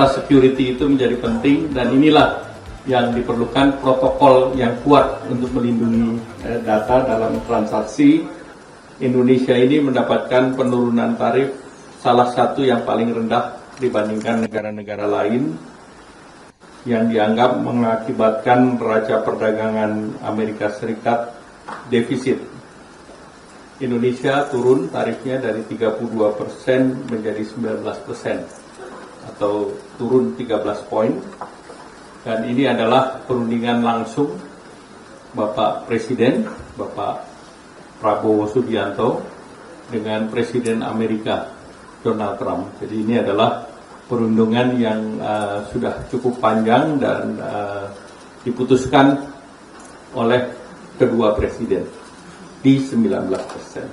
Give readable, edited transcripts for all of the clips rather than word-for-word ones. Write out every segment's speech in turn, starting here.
data security itu menjadi penting, dan inilah yang diperlukan protokol yang kuat untuk melindungi data dalam transaksi. Indonesia ini mendapatkan penurunan tarif salah satu yang paling rendah dibandingkan negara-negara lain, yang dianggap mengakibatkan neraca perdagangan Amerika Serikat defisit. Indonesia turun tarifnya dari 32% menjadi 19%, atau turun 13 poin. Dan ini adalah perundingan langsung Bapak Presiden, Bapak Prabowo Subianto, dengan Presiden Amerika Donald Trump. Jadi ini adalah perundingan yang sudah cukup panjang dan diputuskan oleh kedua presiden di 19%.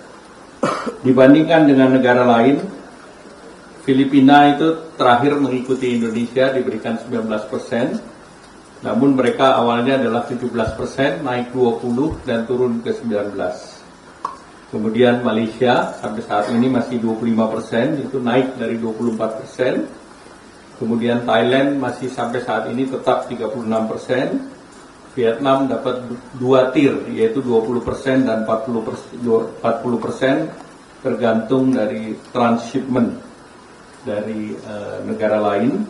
Dibandingkan dengan negara lain, Filipina itu terakhir mengikuti Indonesia, diberikan 19%. Namun mereka awalnya adalah 17%, naik 20 dan turun ke 19. Kemudian Malaysia sampai saat ini masih 25%, itu naik dari 24%. Kemudian Thailand masih sampai saat ini tetap 36%. Vietnam dapat 2 tier, yaitu 20% dan 40%, tergantung dari transshipment dari negara lain.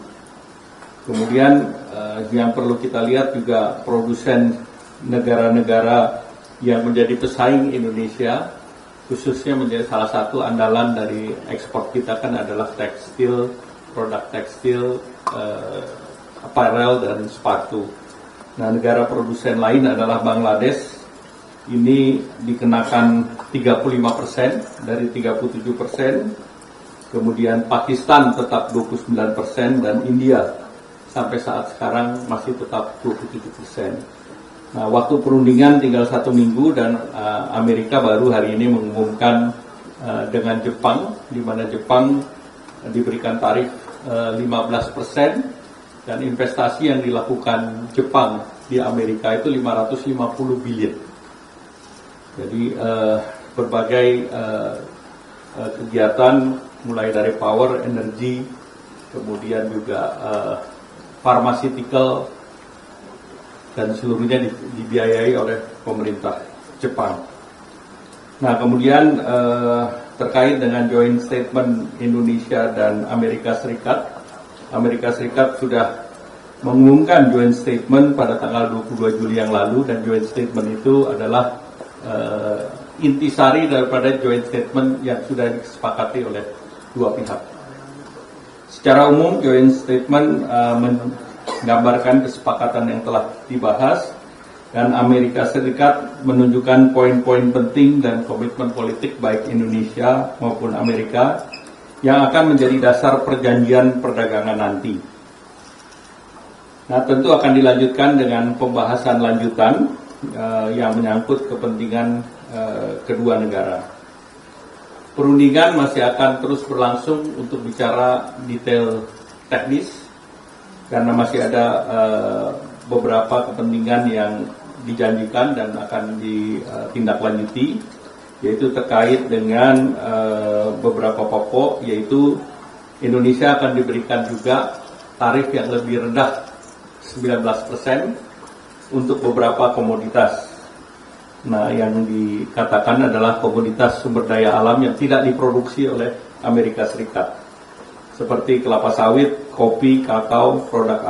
Kemudian yang perlu kita lihat juga produsen negara-negara yang menjadi pesaing Indonesia, khususnya menjadi salah satu andalan dari ekspor kita kan adalah tekstil, produk tekstil, apparel dan sepatu. Nah, negara produsen lain adalah Bangladesh, ini dikenakan 35% dari 37%, kemudian Pakistan tetap 29%, dan India sampai saat sekarang masih tetap 27%. Nah, waktu perundingan tinggal 1 minggu dan Amerika baru hari ini mengumumkan dengan Jepang, di mana Jepang diberikan tarif 15%, dan investasi yang dilakukan Jepang di Amerika itu 550 billion. Jadi berbagai kegiatan mulai dari power, energi, kemudian juga pharmaceutical, dan seluruhnya dibiayai oleh pemerintah Jepang. Nah, kemudian terkait dengan joint statement Indonesia dan Amerika Serikat, Amerika Serikat sudah mengumumkan joint statement pada tanggal 22 Juli yang lalu, dan joint statement itu adalah intisari daripada joint statement yang sudah disepakati oleh dua pihak. Secara umum, joint statement menggambarkan kesepakatan yang telah dibahas, dan Amerika Serikat menunjukkan poin-poin penting dan komitmen politik baik Indonesia maupun Amerika yang akan menjadi dasar perjanjian perdagangan nanti. Nah, tentu akan dilanjutkan dengan pembahasan lanjutan yang menyangkut kepentingan kedua negara. Perundingan masih akan terus berlangsung untuk bicara detail teknis, karena masih ada beberapa kepentingan yang dijanjikan dan akan ditindaklanjuti, yaitu terkait dengan beberapa pokok, yaitu Indonesia akan diberikan juga tarif yang lebih rendah 19% untuk beberapa komoditas. Nah, yang dikatakan adalah komoditas sumber daya alam yang tidak diproduksi oleh Amerika Serikat, seperti kelapa sawit, kopi, kakao, produk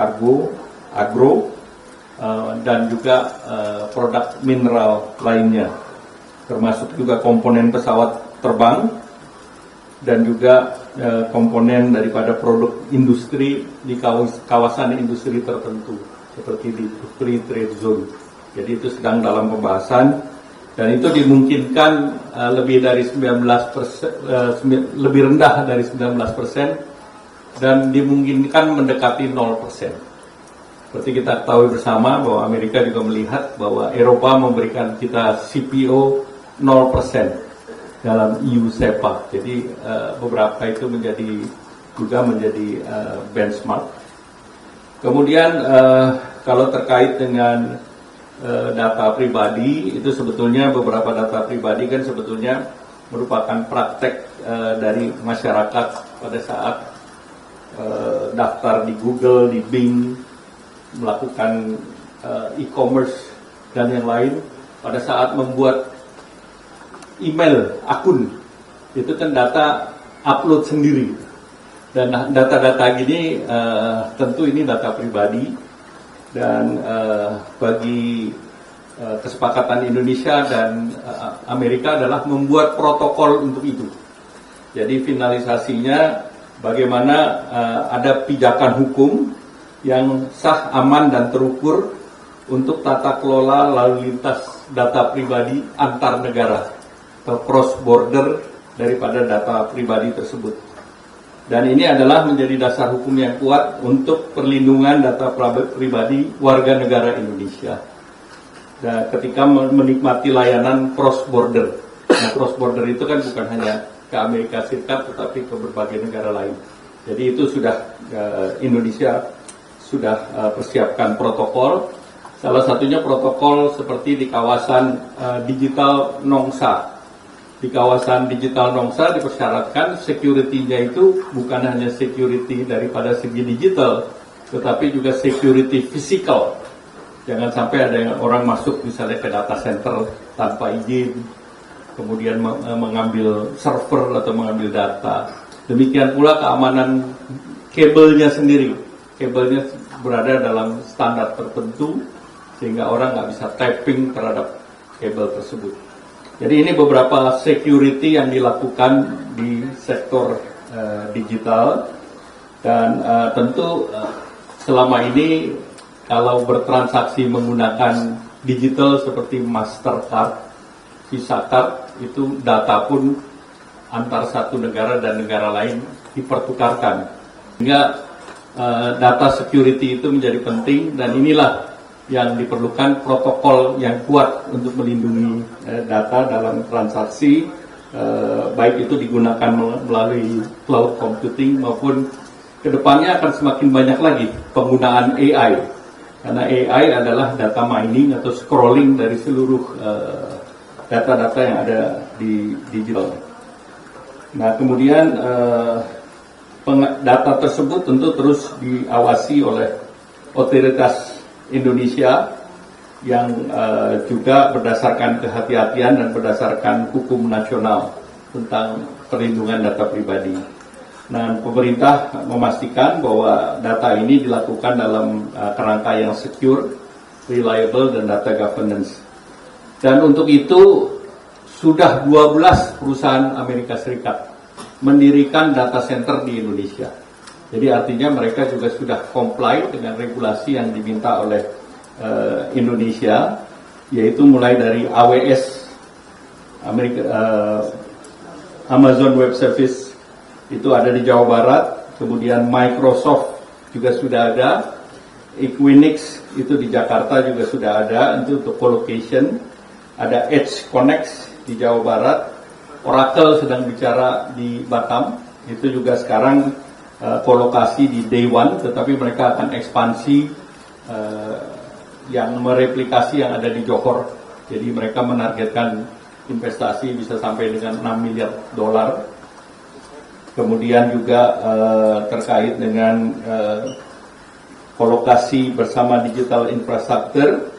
agro, dan juga produk mineral lainnya, termasuk juga komponen pesawat terbang, dan juga komponen daripada produk industri di kawasan industri tertentu, seperti di Free Trade Zone. Jadi itu sedang dalam pembahasan, dan itu dimungkinkan lebih dari 19%, lebih rendah dari 19%, dan dimungkinkan mendekati 0%. Seperti kita ketahui bersama bahwa Amerika juga melihat bahwa Eropa memberikan kita CPO 0% dalam EU SEPA. Jadi beberapa itu menjadi benchmark. Kemudian kalau terkait dengan data pribadi, itu sebetulnya beberapa data pribadi kan sebetulnya merupakan praktek dari masyarakat pada saat daftar di Google, di Bing, melakukan e-commerce dan yang lain. Pada saat membuat email akun, itu kan data upload sendiri. Dan data-data gini tentu ini data pribadi, dan bagi kesepakatan Indonesia dan Amerika adalah membuat protokol untuk itu. Jadi finalisasinya bagaimana ada pijakan hukum yang sah, aman, dan terukur untuk tata kelola lalu lintas data pribadi antar negara atau cross border daripada data pribadi tersebut. Dan ini adalah menjadi dasar hukum yang kuat untuk perlindungan data pribadi warga negara Indonesia. Dan ketika menikmati layanan cross border. Nah, cross border itu kan bukan hanya ke Amerika Serikat tetapi ke berbagai negara lain. Jadi itu sudah Indonesia sudah persiapkan protokol. Salah satunya protokol seperti di kawasan digital Nongsa. Di kawasan digital Nongsa dipersyaratkan security-nya itu bukan hanya security daripada segi digital, tetapi juga security physical. Jangan sampai ada orang masuk misalnya ke data center tanpa izin, kemudian mengambil server atau mengambil data. Demikian pula keamanan kabelnya sendiri. Kabelnya berada dalam standar tertentu sehingga orang nggak bisa tapping terhadap kabel tersebut. Jadi ini beberapa security yang dilakukan di sektor digital, dan tentu selama ini kalau bertransaksi menggunakan digital seperti Mastercard, Visa Card, itu data pun antar satu negara dan negara lain dipertukarkan. Sehingga data security itu menjadi penting, dan inilah yang diperlukan protokol yang kuat untuk melindungi data dalam transaksi, baik itu digunakan melalui cloud computing maupun kedepannya akan semakin banyak lagi penggunaan AI. Karena AI adalah data mining atau scrolling dari seluruh data-data yang ada di digital. Nah, kemudian data tersebut tentu terus diawasi oleh otoritas Indonesia yang juga berdasarkan kehati-hatian dan berdasarkan hukum nasional tentang perlindungan data pribadi. Nah, pemerintah memastikan bahwa data ini dilakukan dalam kerangka yang secure, reliable, dan data governance. Dan untuk itu sudah 12 perusahaan Amerika Serikat mendirikan data center di Indonesia. Jadi artinya mereka juga sudah comply dengan regulasi yang diminta oleh Indonesia, yaitu mulai dari AWS, Amazon Web Service, itu ada di Jawa Barat, kemudian Microsoft juga sudah ada, Equinix itu di Jakarta juga sudah ada, itu untuk colocation, ada Edge Connect di Jawa Barat, Oracle sedang bicara di Batam, itu juga sekarang kolokasi di Day One, tetapi mereka akan ekspansi yang mereplikasi yang ada di Johor. Jadi mereka menargetkan investasi bisa sampai dengan 6 miliar dolar. Kemudian juga terkait dengan kolokasi bersama digital infrastructure,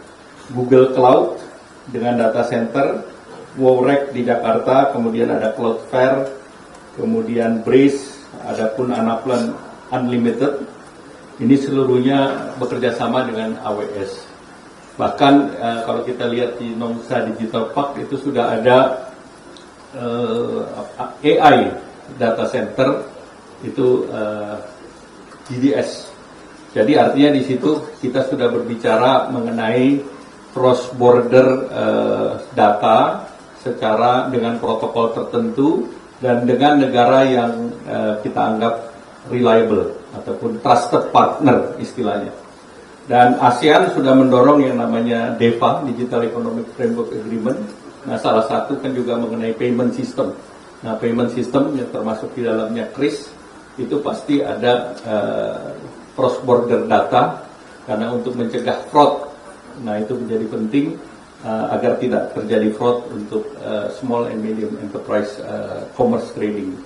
Google Cloud dengan data center, Wowrek di Jakarta, kemudian ada Cloudflare, kemudian Braze, adapun Anaplan Unlimited. Ini seluruhnya bekerja sama dengan AWS. Bahkan kalau kita lihat di Nongsa Digital Park itu sudah ada AI data center, itu GDS. Jadi artinya di situ kita sudah berbicara mengenai cross border data secara dengan protokol tertentu dan dengan negara yang kita anggap reliable ataupun trusted partner istilahnya. Dan ASEAN sudah mendorong yang namanya DEFA, Digital Economic Framework Agreement. Nah, salah satu kan juga mengenai payment system. Nah, payment system yang termasuk di dalamnya KRIS itu pasti ada cross border data, karena untuk mencegah fraud. Nah, itu menjadi penting agar tidak terjadi fraud untuk small and medium enterprise commerce trading.